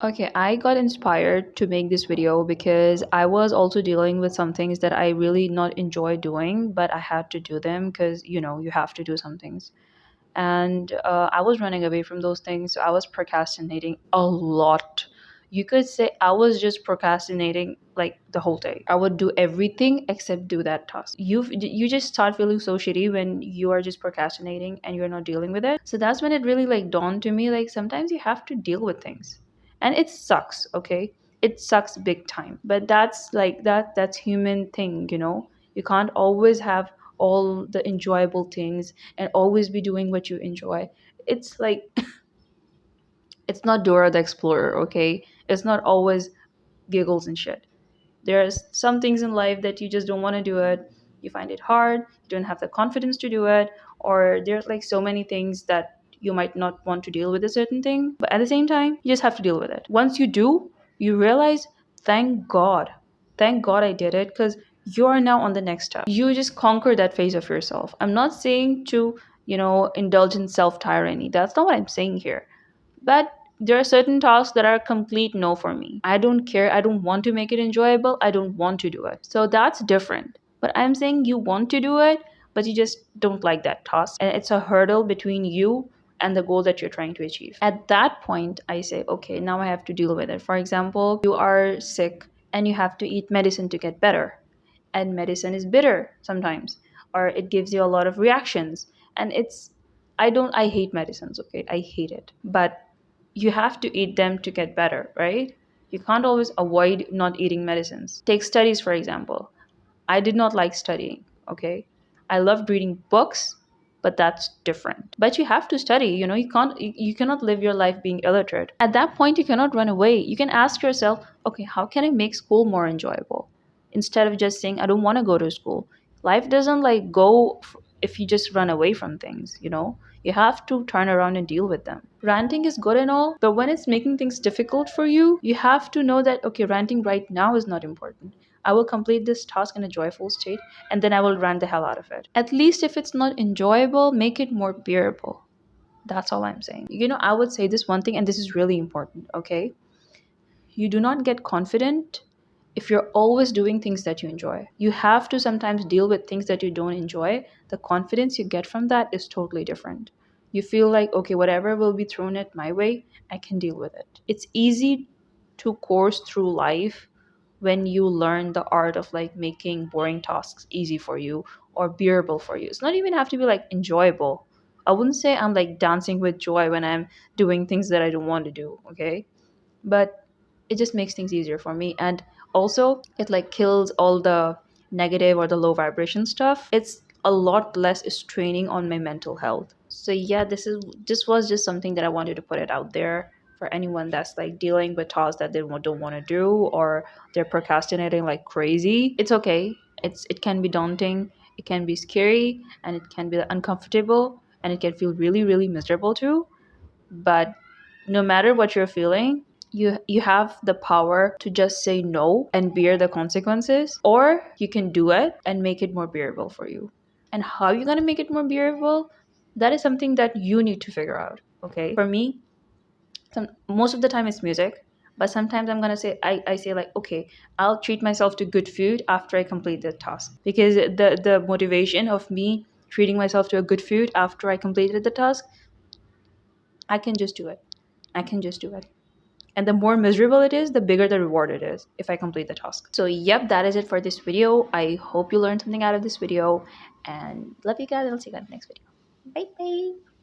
Okay, I got inspired to make this video because I was also dealing with some things that I really not enjoy doing, but I had to do them because you have to do some things. And I was running away from those things. So I was procrastinating a lot. You could say I was just procrastinating like the whole day. I would do everything except do that task. You just start feeling so shitty when you are just procrastinating and you're not dealing with it. So that's when it really like dawned to me like sometimes you have to deal with things. And it sucks, okay? It sucks big time. But that's like that's human thing. You can't always have all the enjoyable things and always be doing what you enjoy. It's like it's not Dora the Explorer, okay? It's not always giggles and shit. There's some things in life that you just don't want to do it. You find it hard, you don't have the confidence to do it, or there's like so many things that you might not want to deal with a certain thing, but at the same time, you just have to deal with it. Once you do, you realize, thank God. Thank God I did it because you are now on the next step. You just conquer that phase of yourself. I'm not saying to indulge in self tyranny. That's not what I'm saying here. But there are certain tasks that are complete no for me. I don't care. I don't want to make it enjoyable. I don't want to do it. So that's different. But I'm saying you want to do it, but you just don't like that task. And it's a hurdle between you and the goal that you're trying to achieve. At that point, I say, okay, now I have to deal with it. For example, you are sick and you have to eat medicine to get better. And medicine is bitter sometimes, or it gives you a lot of reactions. And I hate medicines, okay? I hate it. But you have to eat them to get better, right? You can't always avoid not eating medicines. Take studies, for example. I did not like studying, okay? I loved reading books, but that's different. But you have to study, you cannot live your life being illiterate. At that point, you cannot run away. You can ask yourself, okay, how can I make school more enjoyable? Instead of just saying, I don't want to go to school. Life doesn't like if you just run away from things. You have to turn around and deal with them. Ranting is good and all, but when it's making things difficult for you, you have to know that, okay, ranting right now is not important. I will complete this task in a joyful state and then I will rant the hell out of it. At least if it's not enjoyable, make it more bearable. That's all I'm saying. I would say this one thing, and this is really important, okay? You do not get confident if you're always doing things that you enjoy. You have to sometimes deal with things that you don't enjoy. The confidence you get from that is totally different. You feel like, okay, whatever will be thrown at my way, I can deal with it. It's easy to course through life when you learn the art of like making boring tasks easy for you or bearable for you. It's not even have to be like enjoyable. I wouldn't say I'm like dancing with joy when I'm doing things that I don't want to do, okay? But it just makes things easier for me, and also it like kills all the negative or the low vibration stuff. It's a lot less straining on my mental health. So yeah, this was just something that I wanted to put it out there for anyone that's like dealing with tasks that they don't want to do, or they're procrastinating like crazy. It's okay. It can be daunting, it can be scary, and it can be uncomfortable, and it can feel really really miserable too. But no matter what you're feeling, you have the power to just say no and bear the consequences, or you can do it and make it more bearable for you. And how you're going to make it more bearable, that is something that you need to figure out, okay? For me, most of the time it's music, but sometimes I'm going to say I say like, okay, I'll treat myself to good food after I complete the task, because the motivation of me treating myself to a good food after I completed the task, I can just do it. I can just do it. And the more miserable it is, the bigger the reward it is if I complete the task. So yep, that is it for this video. I hope you learned something out of this video, and love you guys. I'll see you guys in the next video. Bye bye.